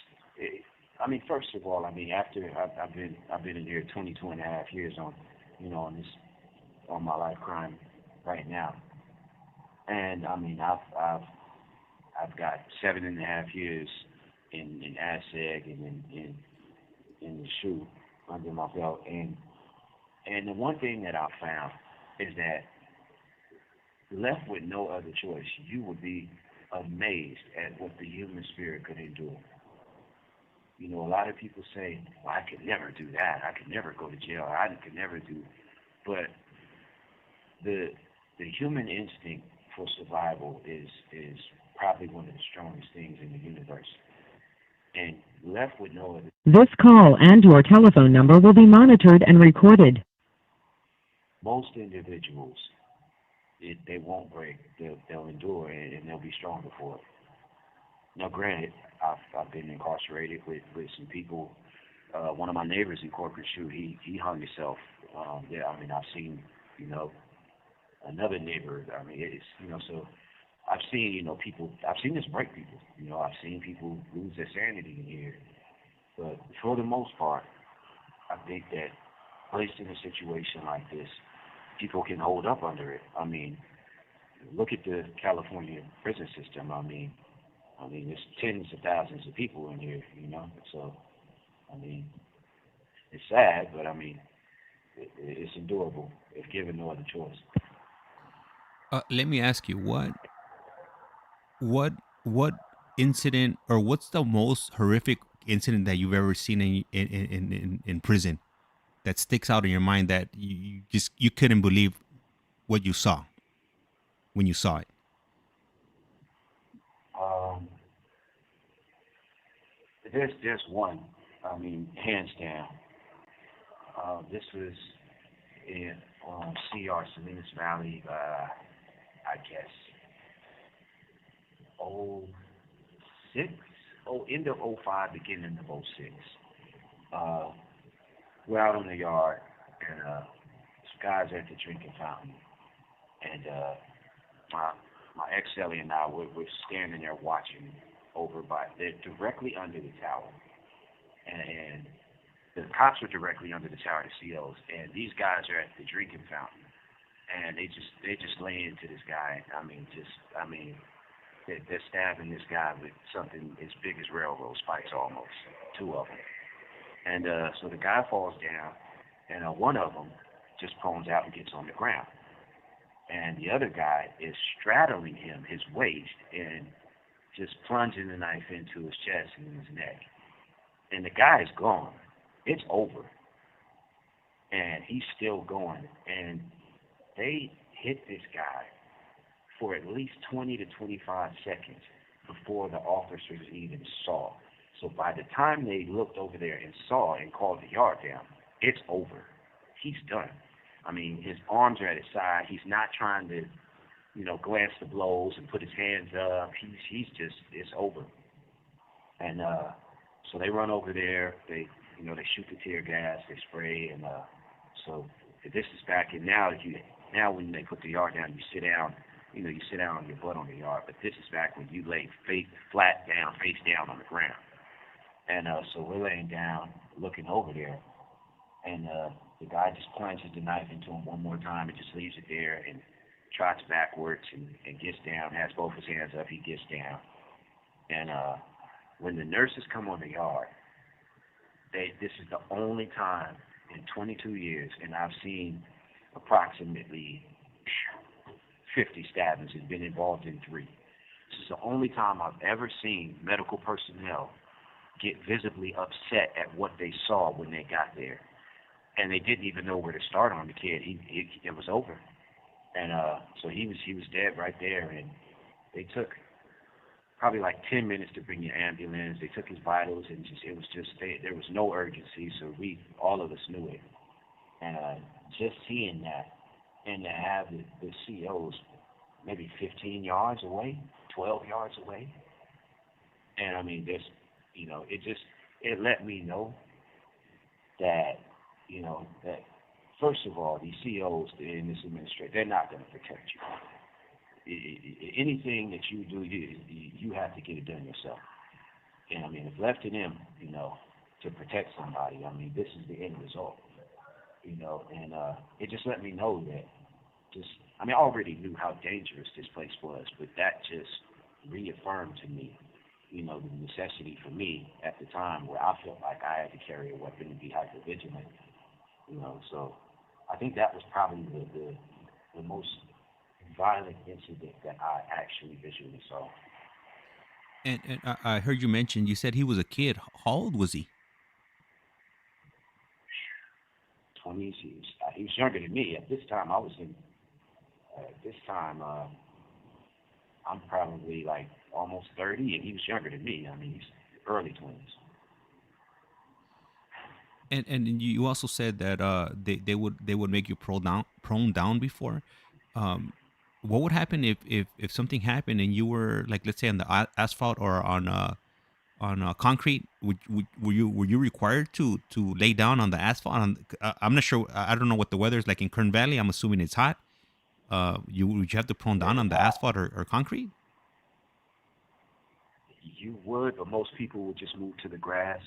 I mean, first of all, after I've been in here 22 and a half years on, on this, on my life crime right now, and I've got 7.5 years in ASEG and in the shoe under my belt, and the one thing that I found is that left with no other choice, you would be amazed at what the human spirit could endure. A lot of people say, "Well, I could never do that. I could never go to jail. I could never do." But the the human instinct for survival is probably one of the strongest things in the universe. And left with no other, This call and your telephone number will be monitored and recorded. most individuals, they won't break. They'll endure and they'll be stronger for it. Now, granted, I've been incarcerated with some people. One of my neighbors in Corporate Shoe, he hung himself. Yeah, I've seen, you know, another neighbor. It's, so I've seen, people. I've seen this break people. I've seen people lose their sanity in here. But for the most part, I think that placed in a situation like this, people can hold up under it. Look at the California prison system. There's tens of thousands of people in here. So I mean, it's sad, but it's endurable if given no other choice. Let me ask you, what what incident, or what's the most horrific incident that you've ever seen in prison, that sticks out in your mind, that you couldn't believe what you saw when you saw it? Um, there's one. Hands down. This was in CR Salinas Valley. I guess oh six, end of '05, beginning of '06. Uh, we're out on the yard, and this guy's at the drinking fountain, and my my ex Ellie and I we're standing there watching over by. They're directly under the tower, and the cops are directly under the tower, the COs, and these guys are at the drinking fountain, and they just lay into this guy. They're stabbing this guy with something as big as railroad spikes, almost two of them, and so the guy falls down, and one of them just phones out and gets on the ground, and the other guy is straddling him, his waist, and just plunging the knife into his chest and his neck, and the guy is gone. It's over, and he's still going, and they hit this guy for at least 20 to 25 seconds before the officers even saw. So by the time they looked over there and saw and called the yard down, it's over. He's done. His arms are at his side. He's not trying to, glance the blows and put his hands up. He's just, it's over. And so they run over there. They shoot the tear gas. They spray, and so this is back in now when they put the yard down, you sit down. You sit down on your butt on the yard. But this is back when you lay flat down, face down on the ground. And so we're laying down, looking over there, and the guy just plunges the knife into him one more time and just leaves it there and trots backwards and gets down, has both his hands up. He gets down, and when the nurses come on the yard, this is the only time in 22 years, and I've seen approximately 50 stabbings and been involved in 3. This is the only time I've ever seen medical personnel get visibly upset at what they saw when they got there, and they didn't even know where to start on the kid. It was over, and so he was dead right there, and they took probably like 10 minutes to bring the ambulance. They took his vitals, and there was no urgency, so all of us knew it. And just seeing that, and to have the COs maybe 15 yards away, 12 yards away. And I mean, this, it let me know that, that first of all, these CEOs in this administration, they're not going to protect you. Anything that you do, you have to get it done yourself. And I mean, if left to them, to protect somebody, I mean, this is the end result. And it just let me know that I mean, I already knew how dangerous this place was, but that just reaffirmed to me, the necessity for me at the time where I felt like I had to carry a weapon and be hyper vigilant. So I think that was probably the most violent incident that I actually visually saw. And I heard you mention, you said he was a kid. How old was he? 20s. He was younger than me. At this time, I was in. At this time, I'm probably like almost 30, and he was younger than me. I mean, he's early 20s. And you also said that they would make you prone down before. Um, what would happen if something happened and you were, like, let's say, on the asphalt or on concrete? Were you required to lay down on the asphalt? I'm not sure. I don't know what the weather is like in Kern Valley. I'm assuming it's hot. Would you have to prone down on It's the hot. asphalt or concrete? You would, but most people would just move to the grass.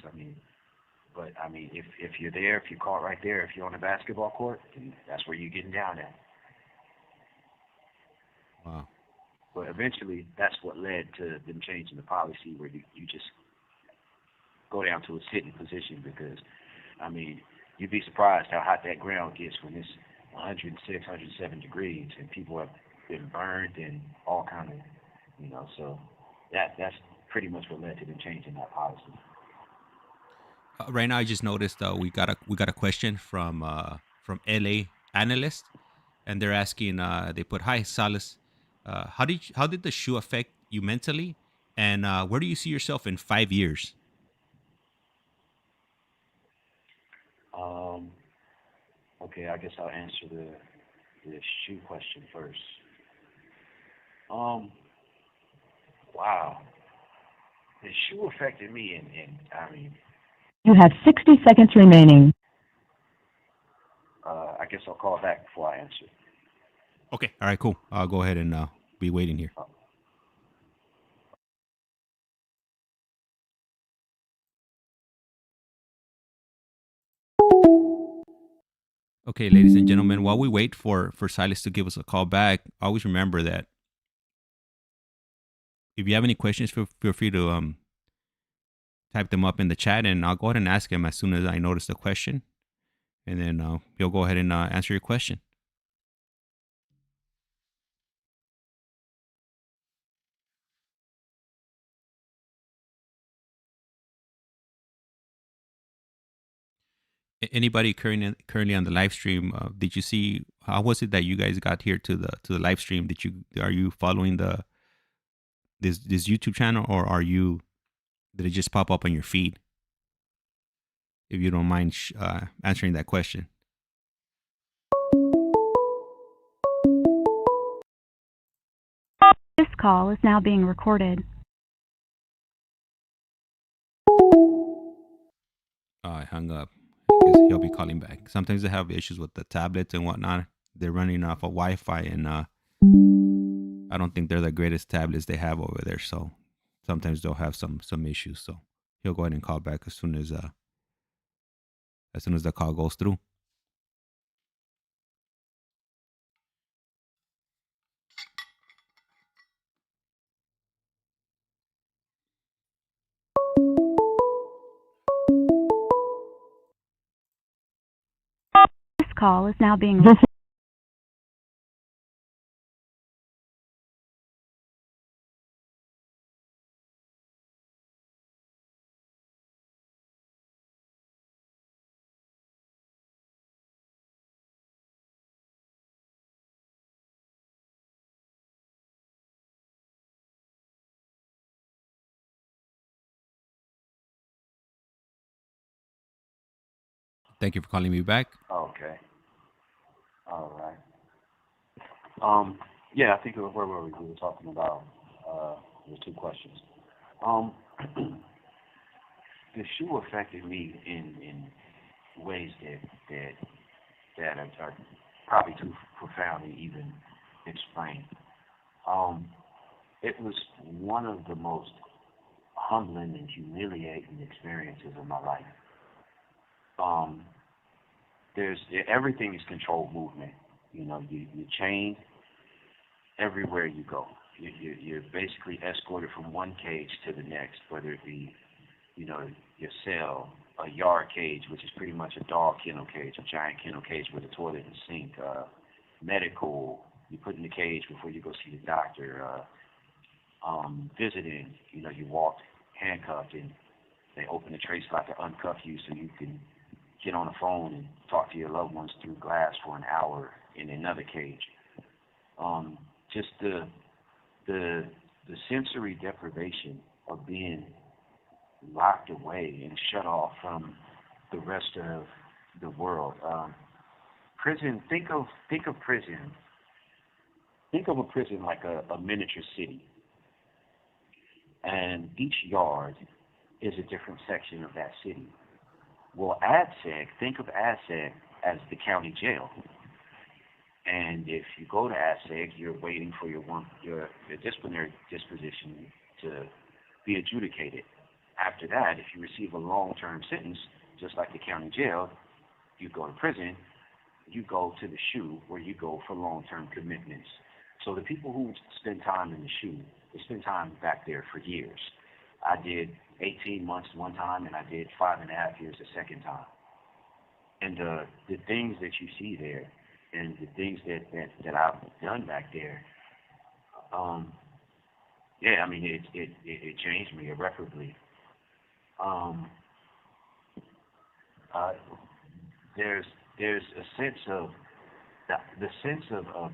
But I mean, if you're there, if you're caught right there, if you're on a basketball court, then that's where you're getting down at. Wow. But eventually, that's what led to them changing the policy where you just go down to a sitting position because, I mean, you'd be surprised how hot that ground gets when it's 106, 107 degrees and people have been burned and all kind of, so that's pretty much what led to them changing that policy. Right now, I just noticed we got a question from LA analyst, and they're asking. They put, "Hi, Salas. How did the shoe affect you mentally, and where do you see yourself in 5 years?" Um, okay, I guess I'll answer the shoe question first. Um, wow, the shoe affected me, and I mean, You have 60 seconds remaining. I guess I'll call back before I answer. Okay. All right. Cool. I'll go ahead and be waiting here. Uh, Okay, ladies and gentlemen, while we wait for Silas to give us a call back, always remember that if you have any questions, feel free to type them up in the chat, and I'll go ahead and ask him as soon as I notice the question, and then he'll go ahead and answer your question. Anybody currently on the live stream? Did you see, how was it that you guys got here to the live stream? Are you following this YouTube channel, or did it just pop up on your feed? If you don't mind answering that question. This call is now being recorded. I hung up. I guess he'll be calling back. Sometimes they have issues with the tablets and whatnot. They're running off of Wi-Fi, and I don't think they're the greatest tablets they have over there. So sometimes they'll have some issues. So he'll go ahead and call back as soon as the call goes through. This call is now being This Thank you for calling me back. okay, all right. Um, Yeah, I think it was where were we? We were talking about the two questions. Um, the shoe affected me in ways that are probably too profound to even explain. Um, it was one of the most humbling and humiliating experiences of my life. Um, there's everything is controlled movement. You know, you're chained everywhere you go. You're basically escorted from one cage to the next, whether it be, you know, your cell, a yard cage, which is pretty much a dog kennel cage, a giant kennel cage with a toilet and sink, medical, you put in the cage before you go see the doctor, visiting, you know, you walk handcuffed and they open the tray slot to uncuff you so you can get on the phone and talk to your loved ones through glass for an hour in another cage. Just the sensory deprivation of being locked away and shut off from the rest of the world. Prison. Think of prison. Think of a prison like a miniature city, and each yard is a different section of that city. Well, ADSEC. Think of ADSEC as the county jail. And if you go to ASEG, you're waiting for your disciplinary disposition to be adjudicated. After that, if you receive a long-term sentence, just like the county jail, you go to prison, you go to the SHU, where you go for long-term commitments. So the people who spend time in the SHU, they spend time back there for years. I did 18 months one time, and I did 5.5 years the second time. And the things that you see there, and the things that I've done back there, yeah, I mean, it changed me irreparably. Um, uh, there's a sense of the sense of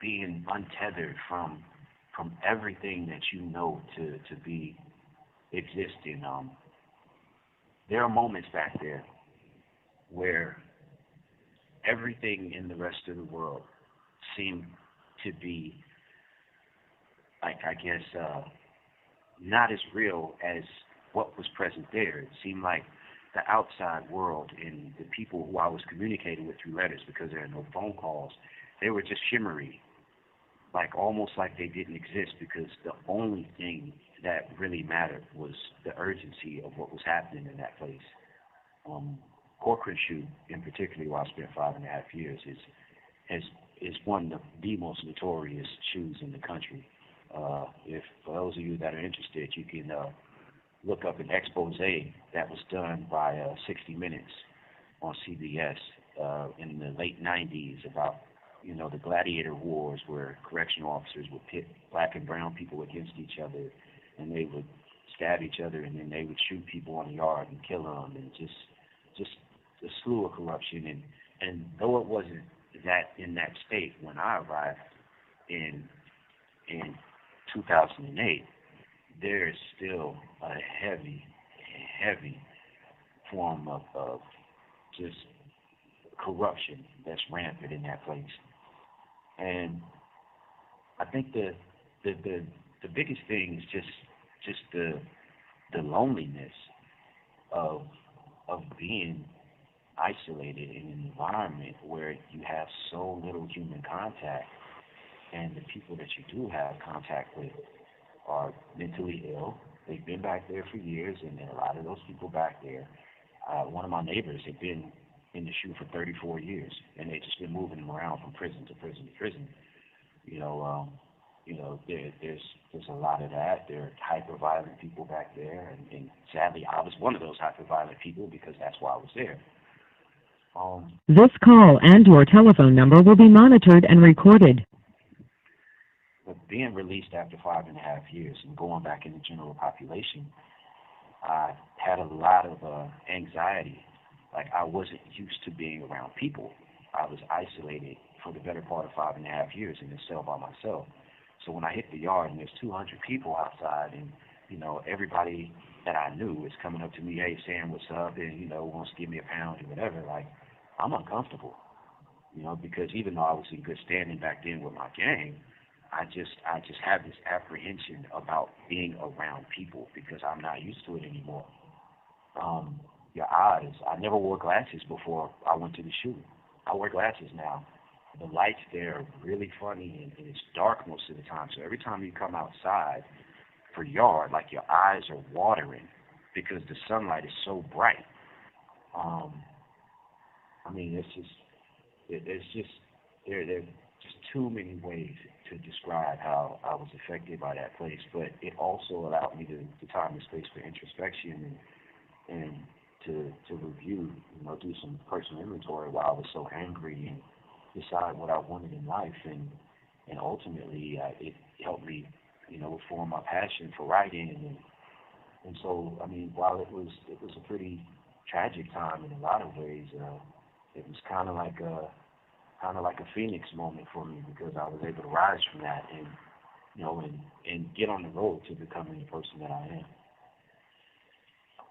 being untethered from everything that you know to be existing. There are moments back there where everything in the rest of the world seemed to be, like, I guess, not as real as what was present there. It seemed like the outside world and the people who I was communicating with through letters, because there are no phone calls, they were just shimmery, like almost like they didn't exist, because the only thing that really mattered was the urgency of what was happening in that place. Corcoran Shoe, in particular, where I spent 5.5 years, is one of the most notorious shoes in the country. If for those of you that are interested, you can look up an expose that was done by 60 Minutes on CBS in the late 90s about, you know, the gladiator wars where correctional officers would pit black and brown people against each other, and they would stab each other, and then they would shoot people on the yard and kill them, and just a slew of corruption. And though it wasn't that in that state when I arrived in 2008, there is still a heavy form of just corruption that's rampant in that place. And I think the biggest thing is just the loneliness of being isolated in an environment where you have so little human contact, and the people that you do have contact with are mentally ill. They've been back there for years, and there are a lot of those people back there. One of my neighbors had been in the SHU for 34 years, and they've just been moving them around from prison to prison to prison. There's a lot of that. There are hyper-violent people back there, and sadly, I was one of those hyper-violent people because that's why I was there. This call and your telephone number will be monitored and recorded. But being released after 5.5 years and going back in the general population, I had a lot of anxiety. Like, I wasn't used to being around people. I was isolated for the better part of 5.5 years in a cell by myself. So when I hit the yard and there's 200 people outside, and, you know, everybody that I knew is coming up to me, hey, Sam, what's up, and, you know, wants to give me a pound or whatever, like, I'm uncomfortable. because even though I was in good standing back then with my gang, I just have this apprehension about being around people because I'm not used to it anymore. Your eyes. I never wore glasses before I went to the shoot. I wear glasses now. The lights there are really funny, and it's dark most of the time. So every time you come outside for yard, like your eyes are watering because the sunlight is so bright. Um, I mean, it's just there's just too many ways to describe how I was affected by that place. But it also allowed me to the time and space for introspection and to review, do some personal inventory while I was so angry and decide what I wanted in life, and ultimately it helped me, form my passion for writing, and so I mean, while it was a pretty tragic time in a lot of ways, it was kind of like a phoenix moment for me because I was able to rise from that and get on the road to becoming the person that I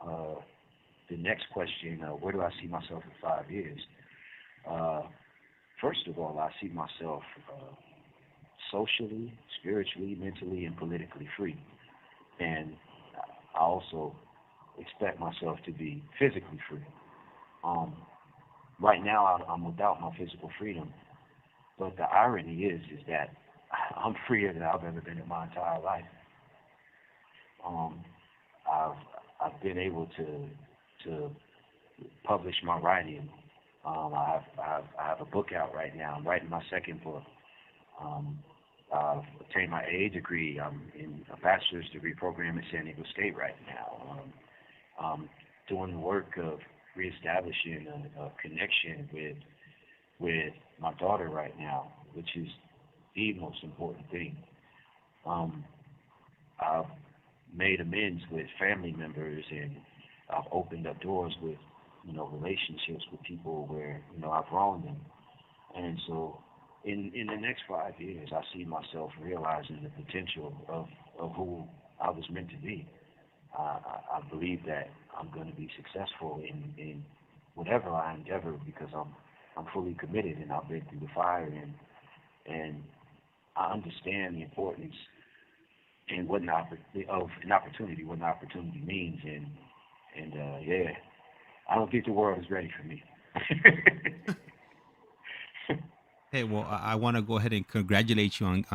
am. The next question, where do I see myself in 5 years? Uh, First of all, I see myself socially, spiritually, mentally, and politically free. And I also expect myself to be physically free. Um, right now, I'm without my physical freedom, but the irony is that I'm freer than I've ever been in my entire life. Um, I've I've been able to publish my writing. I have a book out right now. I'm writing my second book. Um, I've obtained my AA degree. I'm in a bachelor's degree program at San Diego State right now. Doing the work of reestablishing a connection with my daughter right now, which is the most important thing. Um, I've made amends with family members, and I've opened up doors with relationships with people where I've wronged them. And so in the next 5 years, I see myself realizing the potential of who I was meant to be. I believe that I'm going to be successful in whatever I endeavor because I'm fully committed, and I've been through the fire, and I understand the importance and of an opportunity, what an opportunity means, and yeah, I don't think the world is ready for me. Hey, well, I want to go ahead and congratulate you on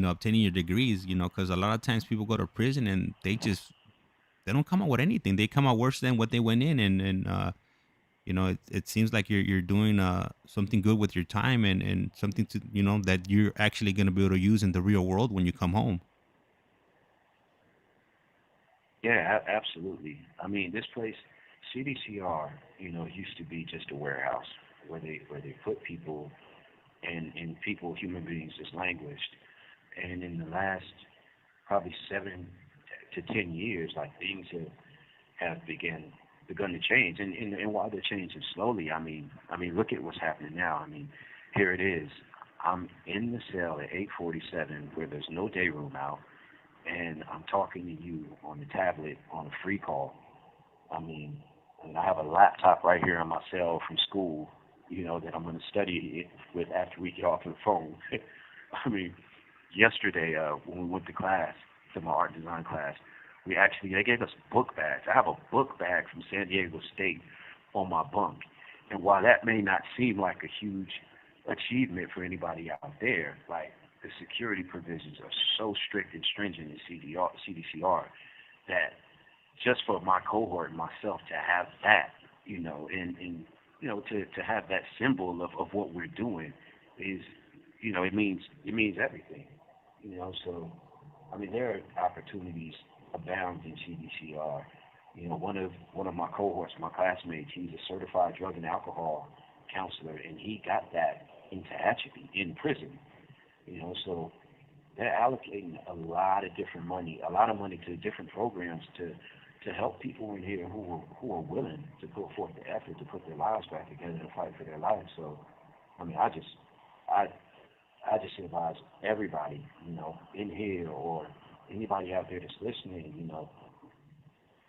obtaining your degrees. Because a lot of times people go to prison and they don't come out with anything. They come out worse than what they went in, and it seems like you're doing something good with your time, and something to that you're actually going to be able to use in the real world when you come home. Yeah, absolutely. I mean, this place, CDCR, used to be just a warehouse where they put people and people, human beings, just languished. And in the last probably 7 to 10 years, like things have begun to change. And while they're changing slowly, I mean, look at what's happening now. I mean, here it is. I'm in the cell at 8:47 where there's no day room out, and I'm talking to you on the tablet on a free call. I mean, and I have a laptop right here on my cell from school, that I'm going to study it with after we get off the phone. I mean, yesterday when we went to class, to my art design class, they gave us book bags. I have a book bag from San Diego State on my bunk, and while that may not seem like a huge achievement for anybody out there, like the security provisions are so strict and stringent in CDCR that just for my cohort and myself to have that, to have that symbol of what we're doing is, it means everything. So I mean, there are opportunities abound in CDCR. One of my cohorts, my classmates, he's a certified drug and alcohol counselor, and he got that in Tehachapi in prison. So they're allocating a lot of money to different programs to help people in here who are willing to put forth the effort to put their lives back together and fight for their lives. So, I mean, I I just advise everybody, in here or anybody out there that's listening,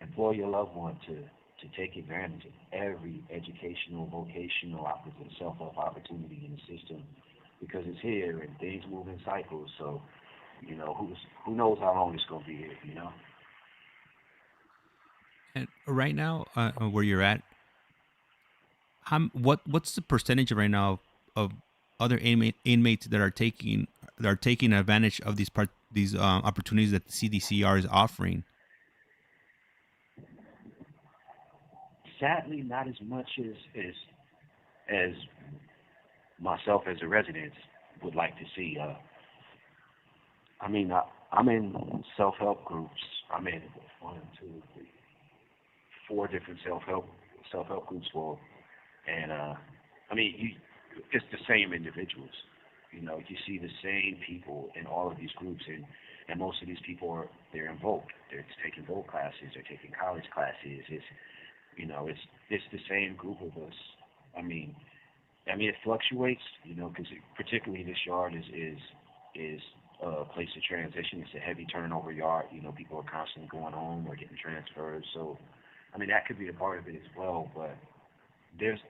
employ your loved one to take advantage of every educational, vocational, self-help opportunity in the system because it's here and things move in cycles. So, who knows how long it's gonna be here? And right now, where you're at, what's the percentage right now of other inmates that are taking advantage of these opportunities that the CDCR is offering? Sadly, not as much as myself as a resident would like to see. I'm in self-help groups. I'm in one, two, three, four different self-help groups for, and it's the same individuals. You see the same people in all of these groups, and most of these people they're in Volt. They're taking Volt classes. They're taking college classes. It's the same group of us. I mean, it fluctuates. Because particularly this yard is a place of transition. It's a heavy turnover yard. People are constantly going home or getting transferred. So, that could be a part of it as well. But there's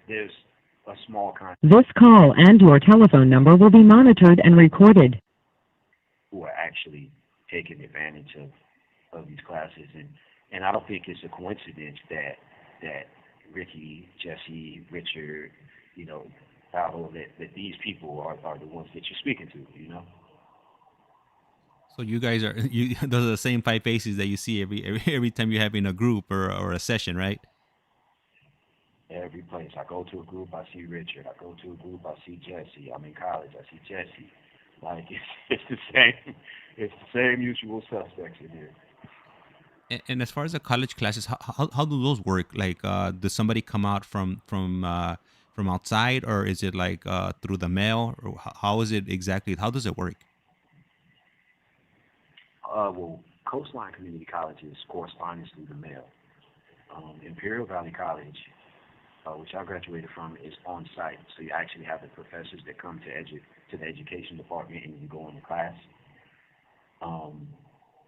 a small This call and your telephone number will be monitored and recorded. who are actually taking advantage of these classes, and I don't think it's a coincidence that Ricky, Jesse, Richard, Paolo, that these people are the ones that you're speaking to. So you guys are those are the same five faces that you see every time you're having a group or a session, right? Every place I go to a group, I see Richard. I go to a group, I see Jesse. I'm in college, I see Jesse. Like it's the same. It's the same usual suspects in here. And as far as the college classes, how do those work? Like, does somebody come out from outside, or is it like through the mail, or how is it exactly? How does it work? Well, Coastline Community College's correspondence through the mail. Imperial Valley College, which I graduated from, is on site. So you actually have the professors that come to the education department and you go into class.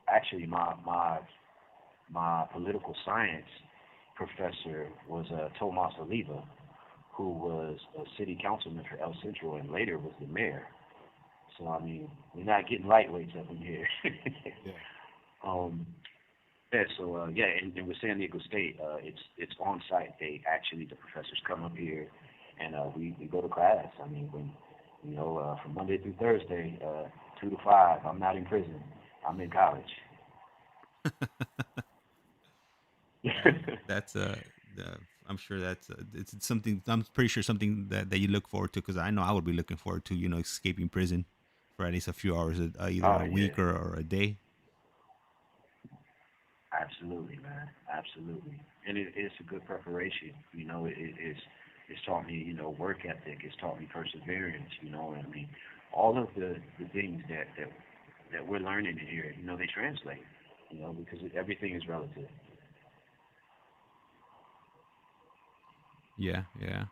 Actually, my political science professor was Tomas Oliva, who was a city councilman for El Centro and later was the mayor. So we're not getting lightweights up in here. Yeah. And with San Diego State, it's on site. The professors come up here, and we go to class. From Monday through Thursday, 2 to 5. I'm not in prison. I'm in college. That's I'm sure it's something. I'm pretty sure something that you look forward to, because I know I would be looking forward to escaping prison for at least a few hours, either a week or a day. Absolutely, man. Absolutely. And it's a good preparation. It's taught me, work ethic. It's taught me perseverance. All of the things that we're learning in here, they translate. Because everything is relative. Yeah, yeah.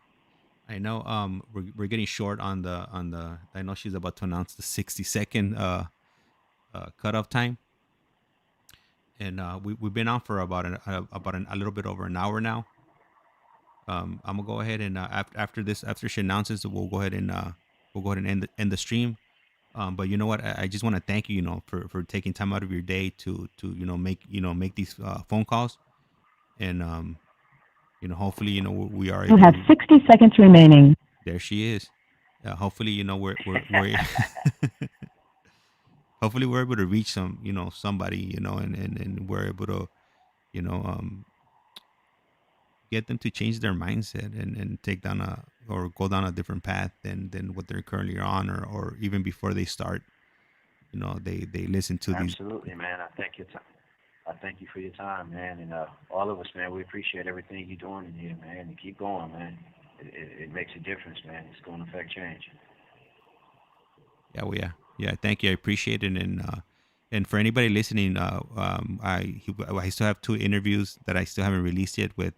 I know. We're getting short on the. I know she's about to announce the 60-second cutoff time, and we've been on for about a little bit over an hour now. I'm gonna go ahead and after she announces, we'll go ahead and end the stream. But you know what? I just want to thank you, for taking time out of your day to make these phone calls, and hopefully, we are You able have to. 60 seconds remaining. There she is. Hopefully, we're hopefully we're able to reach somebody, and we're able to, you know, um, get them to change their mindset and take down or go down a different path than what they're currently on, or even before they start, they listen to these. Absolutely, man. I thank you for your time, man, and all of us, man. We appreciate everything you're doing in here, man. And keep going, man. It makes a difference, man. It's going to affect change. Yeah, well, yeah. Thank you. I appreciate it, and for anybody listening, I still have two interviews that I still haven't released yet with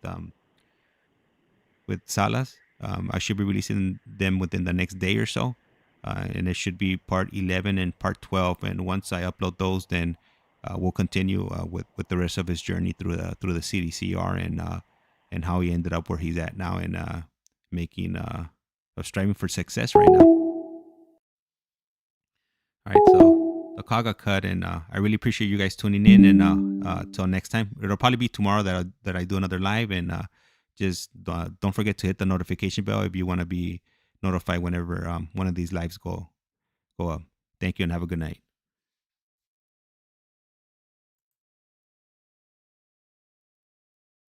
Salas. I should be releasing them within the next day or so, and it should be part 11 and part 12. And once I upload those, then we'll continue with the rest of his journey through the CDCR, and how he ended up where he's at now, and making striving for success right now. All right, so the call got cut, and I really appreciate you guys tuning in. And till next time, it'll probably be tomorrow that I do another live. And just don't forget to hit the notification bell if you want to be notified whenever one of these lives go up. Thank you, and have a good night.